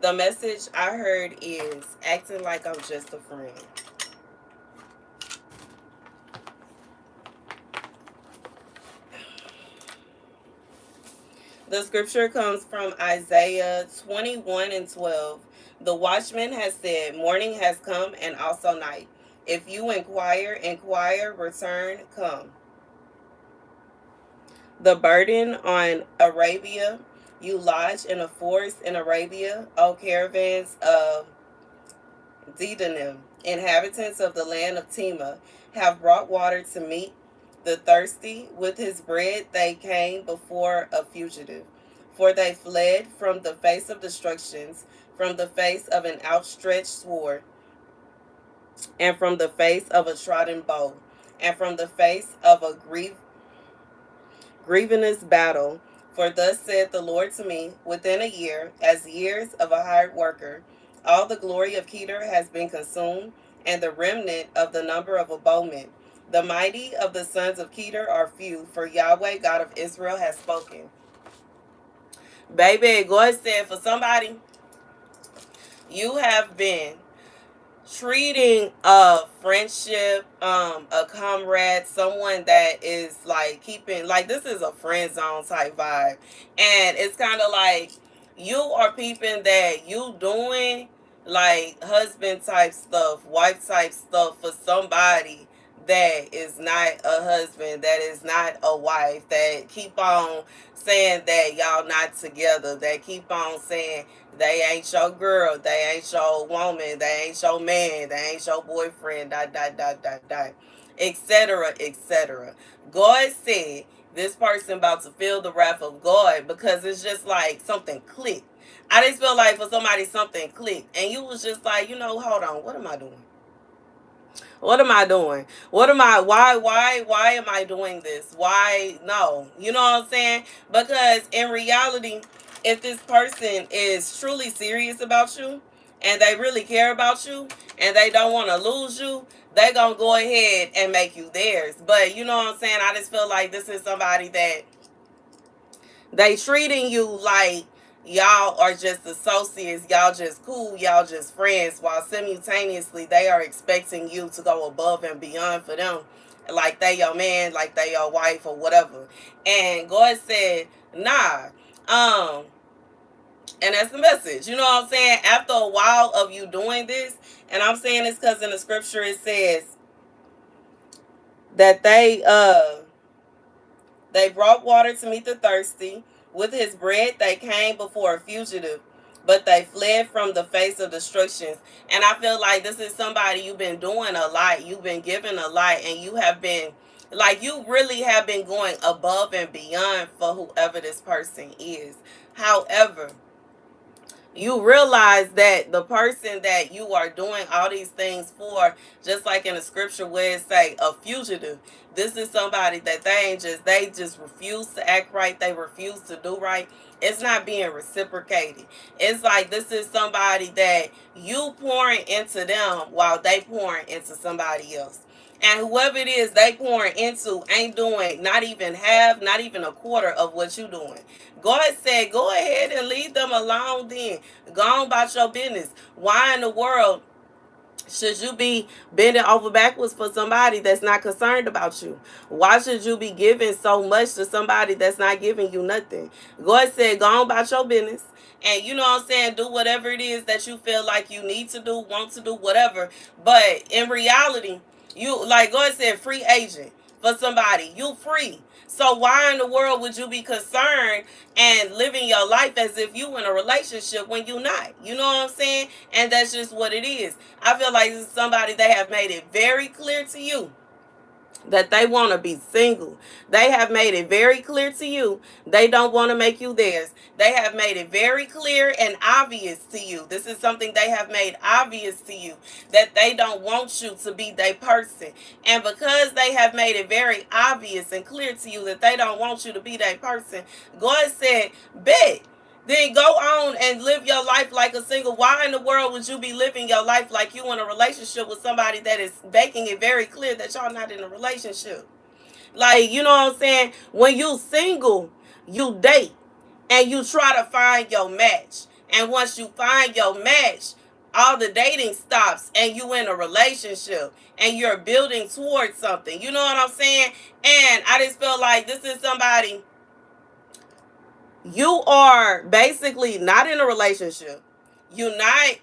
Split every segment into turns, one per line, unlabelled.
The message I heard is acting like I'm just a friend. The scripture comes from Isaiah 21:12. The watchman has said, morning has come and also night. If you inquire, return, come. The burden on Arabia. You lodge in a forest in Arabia, O caravans of Dedanim. Inhabitants of the land of Tema have brought water to meet the thirsty. With his bread they came before a fugitive. For they fled from the face of destructions, from the face of an outstretched sword, and from the face of a trodden bow, and from the face of a grievous battle. For thus said the Lord to me, within a year, as years of a hired worker, all the glory of Kedar has been consumed, and the remnant of the number of a bowman. The mighty of the sons of Kedar are few, for Yahweh God of Israel has spoken. Baby, God said for somebody, you have been treating a friendship, a comrade, someone that is like keeping, like this is a friend zone type vibe. And it's kind of like you are peeping that you doing like husband type stuff, wife type stuff for somebody that is not a husband, that is not a wife, that keep on saying that y'all not together, that keep on saying they ain't your girl, they ain't your woman, they ain't your man, they ain't your boyfriend, etc., etc. God said this person about to feel the wrath of God because it's just like something clicked. I just feel like for somebody something clicked, and you was just like, hold on, what am I doing? What am I doing? What am I, why am I doing this? Why, no, you know what I'm saying? Because in reality, if this person is truly serious about you and they really care about you and they don't want to lose you, they gonna go ahead and make you theirs. But you know what I'm saying? I just feel like this is somebody that they treating you like y'all are just associates, y'all just cool, y'all just friends, while simultaneously they are expecting you to go above and beyond for them, like they your man, like they your wife or whatever. And God said, nah. And that's the message. You know what I'm saying? After a while of you doing this, and I'm saying this because in the scripture it says that they brought water to meet the thirsty. With his bread they came before a fugitive, but they fled from the face of destructions. And I feel like this is somebody you've been doing a lot, you've been giving a lot, and you have been, like, you really have been going above and beyond for whoever this person is. However, you realize that the person that you are doing all these things for, just like in the scripture where it say a fugitive, this is somebody that they just refuse to act right, they refuse to do right. It's not being reciprocated. It's like this is somebody that you pouring into them while they pouring into somebody else. And whoever it is they pouring into ain't doing not even half, not even a quarter of what you doing. God said, go ahead and leave them alone then. Go on about your business. Why in the world should you be bending over backwards for somebody that's not concerned about you? Why should you be giving so much to somebody that's not giving you nothing? God said, go on about your business. And you know what I'm saying? Do whatever it is that you feel like you need to do, want to do, whatever. But in reality, you, like God said, free agent for somebody. You free. So why in the world would you be concerned and living your life as if you in a relationship when you not? You know what I'm saying? And that's just what it is. I feel like this is somebody they have made it very clear to you that they want to be single. They have made it very clear to you they don't want to make you theirs. They have made it very clear and obvious to you. This is something they have made obvious to you, that they don't want you to be their person. And because they have made it very obvious and clear to you that they don't want you to be their person, God said, bet. Then go on and live your life like a single. Why in the world would you be living your life like you in a relationship with somebody that is making it very clear that y'all not in a relationship? Like, you know what I'm saying? When you single, you date and you try to find your match. And once you find your match, all the dating stops and you in a relationship and you're building towards something. You know what I'm saying? And I just feel like this is somebody, you are basically not in a relationship. You're not,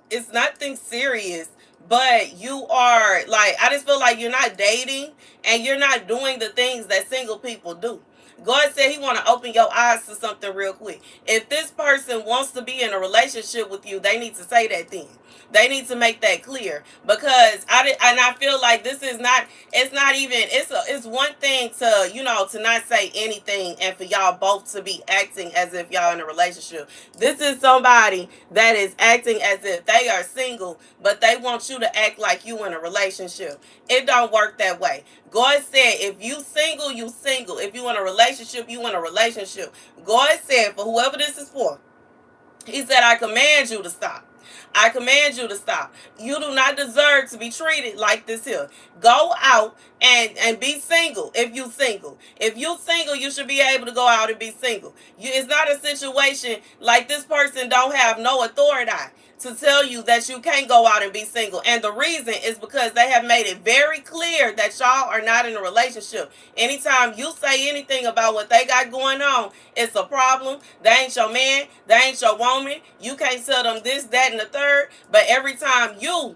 it's nothing serious, but you are like, I just feel like you're not dating and you're not doing the things that single people do. God said he want to open your eyes to something real quick. If this person wants to be in a relationship with you, they need to say that thing. They need to make that clear, because I feel like this is not, it's not even, it's one thing to, to not say anything and for y'all both to be acting as if y'all in a relationship. This is somebody that is acting as if they are single, but they want you to act like you in a relationship. It don't work that way. God said if you single, you single. If you in a relationship, you in a relationship. God said for whoever this is for, he said, I command you to stop. I command you to stop. You do not deserve to be treated like this here. Go out and be single if you single. If you single, you should be able to go out and be single. It's not a situation like this person don't have no authority to tell you that you can't go out and be single. And the reason is because they have made it very clear that y'all are not in a relationship. Anytime you say anything about what they got going on, it's a problem. They ain't your man. They ain't your woman. You can't tell them this, that, and the third. But every time you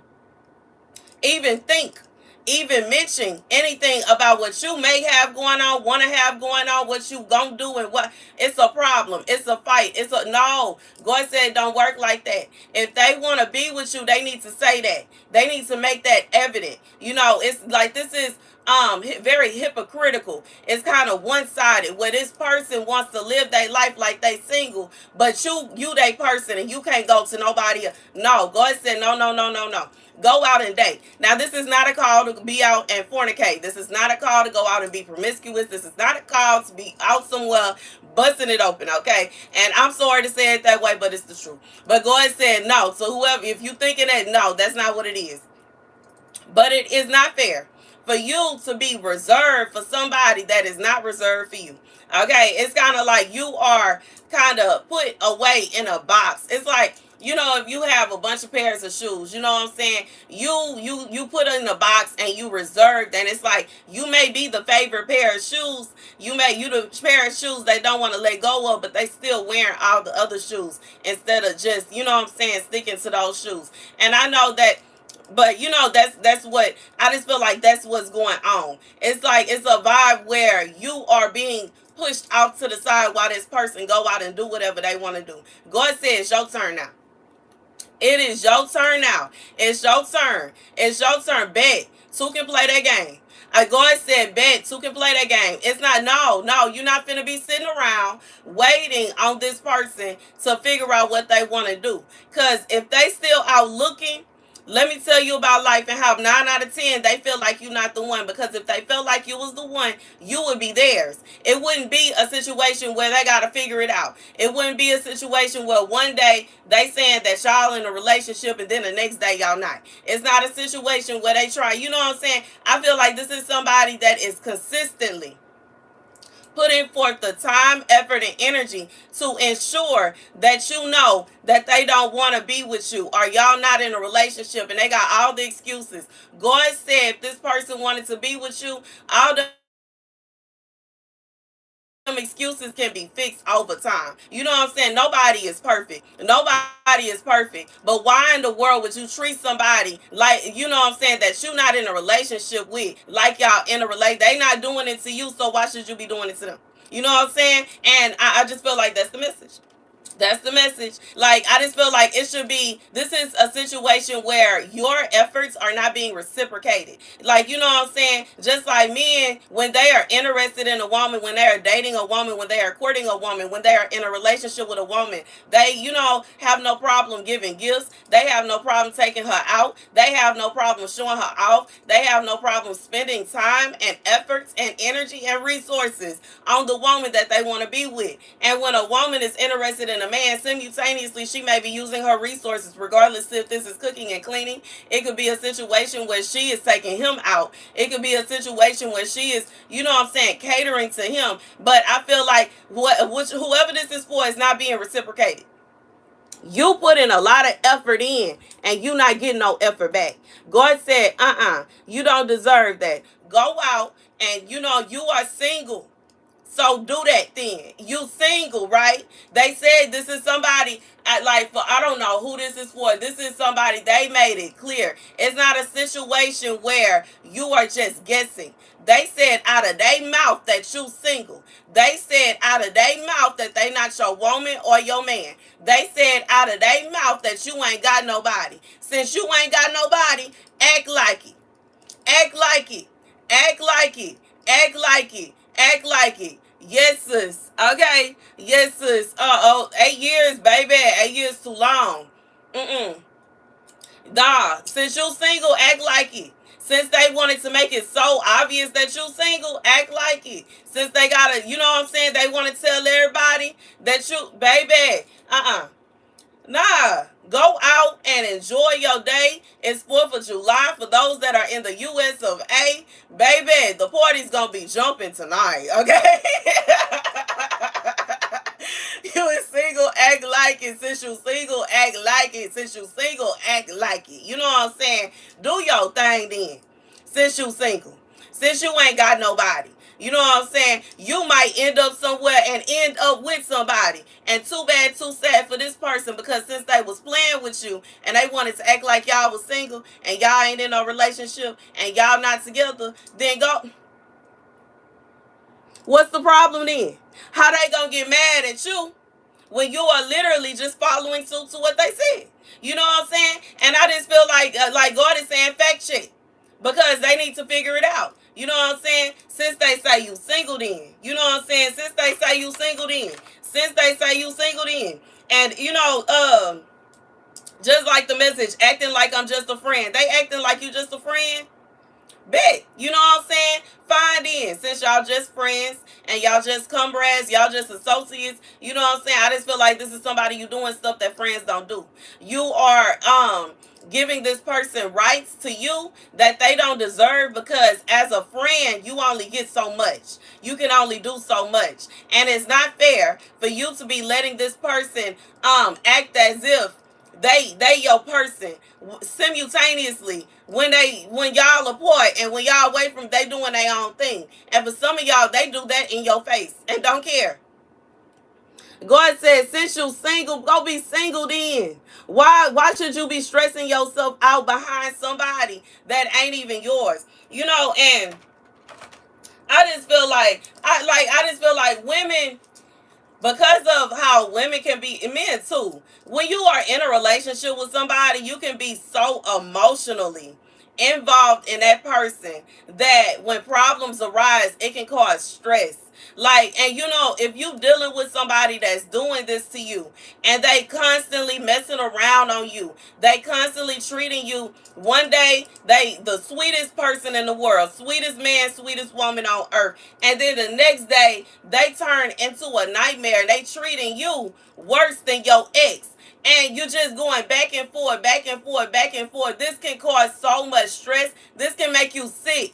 even think, even mention anything about what you may have going on, want to have going on, what you gonna do, and what, it's a problem. It's a fight. It's a no. God said it don't work like that. If they want to be with you, they need to say that. They need to make that evident. It's like this is very hypocritical. It's kind of one-sided where this person wants to live their life like they single, but you they person and you can't go to nobody else. No, God said no, no, no, no, no. Go out and date. Now, this is not a call to be out and fornicate. This is not a call to go out and be promiscuous. This is not a call to be out somewhere busting it open, okay? And I'm sorry to say it that way, but it's the truth. But God said no. So whoever, if you thinking that, no, that's not what it is. But it is not fair for you to be reserved for somebody that is not reserved for you. Okay? It's kind of like you are kind of put away in a box. It's like, if you have a bunch of pairs of shoes, you know what I'm saying? You put it in a box and you reserved, and it's like you may be the favorite pair of shoes. You the pair of shoes they don't want to let go of, but they still wearing all the other shoes instead of just, you know what I'm saying, sticking to those shoes. And I know that, but that's what I just feel like that's what's going on. It's like it's a vibe where you are being pushed off to the side while this person go out and do whatever they want to do. God said it's your turn now. It is your turn now. It's your turn. It's your turn. Bet. Two can play that game. God said, bet. Two can play that game. It's not, no. You're not finna be sitting around waiting on this person to figure out what they want to do. Because if they still out looking, let me tell you about life and how 9 out of 10 they feel like you're not the one. Because if they felt like you was the one, you would be theirs. It wouldn't be a situation where they got to figure it out. It wouldn't be a situation where one day they saying that y'all in a relationship and then the next day y'all not. It's not a situation where they try. You know what I'm saying? I feel like this is somebody that is consistently putting forth the time, effort, and energy to ensure that you know that they don't want to be with you, or y'all not in a relationship and they got all the excuses. God said if this person wanted to be with you, all the excuses can be fixed over time. You know what I'm saying? Nobody is perfect. Nobody is perfect. But why in the world would you treat somebody like, you know what I'm saying, that you're not in a relationship with, like y'all in a relationship? They not doing it to you, so why should you be doing it to them? You know what I'm saying? And I just feel like that's the message. That's the message. Like, I just feel like it should be, this is a situation where your efforts are not being reciprocated. Like, you know what I'm saying? Just like men, when they are interested in a woman, when they are dating a woman, when they are courting a woman, when they are in a relationship with a woman, they, have no problem giving gifts. They have no problem taking her out. They have no problem showing her off. They have no problem spending time and efforts and energy and resources on the woman that they want to be with. And when a woman is interested in a man, simultaneously she may be using her resources, regardless if this is cooking and cleaning. It could be a situation where she is taking him out. It could be a situation where she is, catering to him. But I feel like whoever this is for is not being reciprocated. You put in a lot of effort in and you not getting no effort back. God said, you don't deserve that. Go out and you are single. So do that then. You single, right? They said this is somebody like for I don't know who this is for. This is somebody they made it clear. It's not a situation where you are just guessing. They said out of their mouth that you single. They said out of their mouth that they not your woman or your man. They said out of their mouth that you ain't got nobody. Since you ain't got nobody, act like it. Act like it. Act like it. Act like it. Act like it. Yes, sis. Okay. Yes, sis. 8 years, baby. 8 years too long. Nah. Since you single, act like it. Since they wanted to make it so obvious that you single, act like it. Since they gotta, you know what I'm saying? They want to tell everybody that you, baby. Nah, go out and enjoy your day. It's 4th of July for those that are in the US of A. Baby, the party's gonna be jumping tonight, okay? You is single, act like it. Since you single, act like it. Since you single, act like it. You know what I'm saying? Do your thing then. Since you single. Since you ain't got nobody. You know what I'm saying? You might end up somewhere and end up with somebody. And too bad, too sad for this person, because since they was playing with you and they wanted to act like y'all was single and y'all ain't in no relationship and y'all not together, then go. What's the problem then? How they gonna get mad at you when you are literally just following suit to what they said? You know what I'm saying? And I just feel like God is saying fact check, because they need to figure it out. You know what I'm saying? Since they say you single then. You know what I'm saying? Since they say you single then. Since they say you single then. And just like the message, acting like I'm just a friend. They acting like you just a friend. Bet. You know what I'm saying? Fine then. Since y'all just friends and y'all just comrades, y'all just associates, you know what I'm saying? I just feel like this is somebody you doing stuff that friends don't do. You are giving this person rights to you that they don't deserve, because as a friend you only get so much. You can only do so much. And it's not fair for you to be letting this person act as if they your person simultaneously when y'all apart and when y'all away from, they doing their own thing. And for some of y'all, they do that in your face and don't care. God said, since you single, go be single then. Why should you be stressing yourself out behind somebody that ain't even yours? And I just feel like I just feel like women, because of how women can be, men too, when you are in a relationship with somebody, you can be so emotionally involved in that person that when problems arise, it can cause stress. And if you dealing with somebody that's doing this to you and they constantly messing around on you, they constantly treating you, one day they the sweetest person in the world, sweetest man, sweetest woman on earth, and then the next day they turn into a nightmare. They treating you worse than your ex. And you're just going back and forth, back and forth, back and forth. This can cause so much stress. This can make you sick.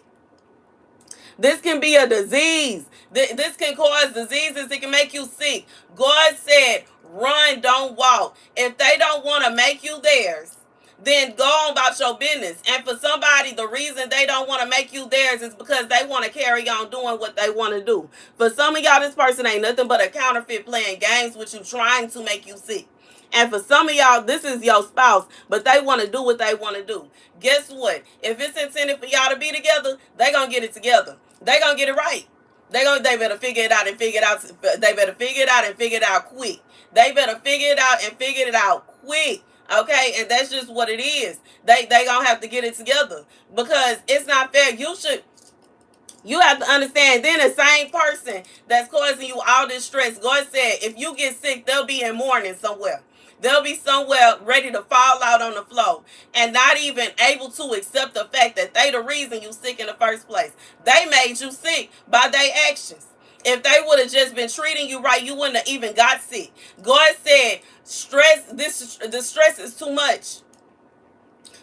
This can be a disease. This can cause diseases. It can make you sick. God said, run, don't walk. If they don't want to make you theirs, then go on about your business. And for somebody, the reason they don't want to make you theirs is because they want to carry on doing what they want to do. For some of y'all, this person ain't nothing but a counterfeit playing games with you, trying to make you sick. And for some of y'all, this is your spouse, but they want to do what they want to do. Guess what? If it's intended for y'all to be together, they going to get it together. They going to get it right. They better figure it out and figure it out. They better figure it out and figure it out quick. They better figure it out and figure it out quick. Okay? And that's just what it is. They going to have to get it together, because it's not fair. You have to understand, then the same person that's causing you all this stress, God said, if you get sick, they'll be in mourning somewhere. They'll be somewhere ready to fall out on the floor and not even able to accept the fact that they the reason you sick in the first place. They made you sick by their actions. If they would have just been treating you right, you wouldn't have even got sick. God said, the stress is too much.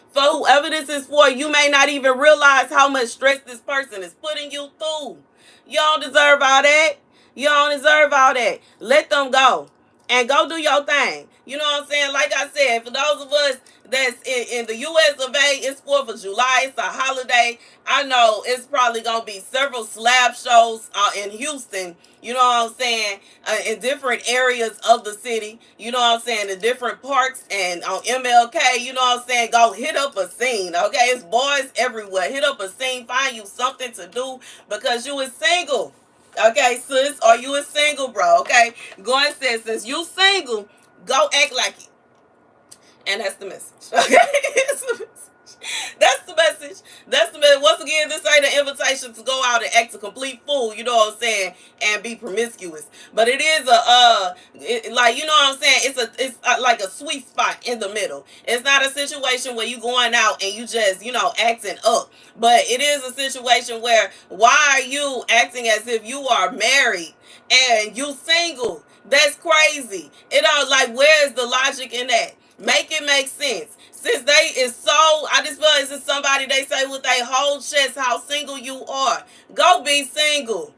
For whoever this is for, you may not even realize how much stress this person is putting you through. You don't deserve all that. You don't deserve all that. Let them go. And go do your thing. You know what I'm saying? Like I said, for those of us that's in the US of A, it's 4th of July. It's a holiday. I know it's probably going to be several slab shows in Houston. You know what I'm saying? In different areas of the city. You know what I'm saying? In different parks and on MLK. You know what I'm saying? Go hit up a scene. Okay? It's boys everywhere. Hit up a scene. Find you something to do because you is single. Okay, sis? Or you is single, bro. Okay? Go and say, since you single, go act like it. And that's the message. Okay? That's the message. That's the message. Once again, this ain't an invitation to go out and act a complete fool, you know what I'm saying, and be promiscuous. But it is like, you know what I'm saying, it's like a sweet spot in the middle. It's not a situation where you going out and you just, you know, acting up. But it is a situation where, why are you acting as if you are married and you single? That's crazy. It all, like, where is the logic in that? Make it make sense. Since they is so, I just feel like it's somebody they say with their whole chest how single you are. Go be single.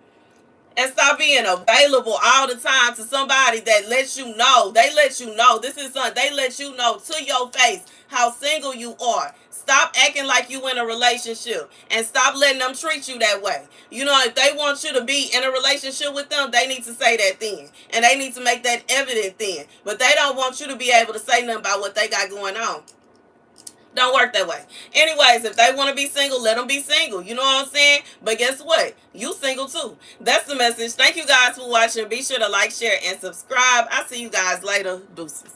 And stop being available all the time to somebody that lets you know. They let you know. This is something. They let you know to your face how single you are. Stop acting like you in a relationship. And stop letting them treat you that way. You know, if they want you to be in a relationship with them, they need to say that then. And they need to make that evident then. But they don't want you to be able to say nothing about what they got going on. Don't work that way. Anyways, if they want to be single, let them be single. You know what I'm saying? But guess what? You single too. That's the message. Thank you guys for watching. Be sure to like, share, and subscribe. I'll see you guys later. Deuces.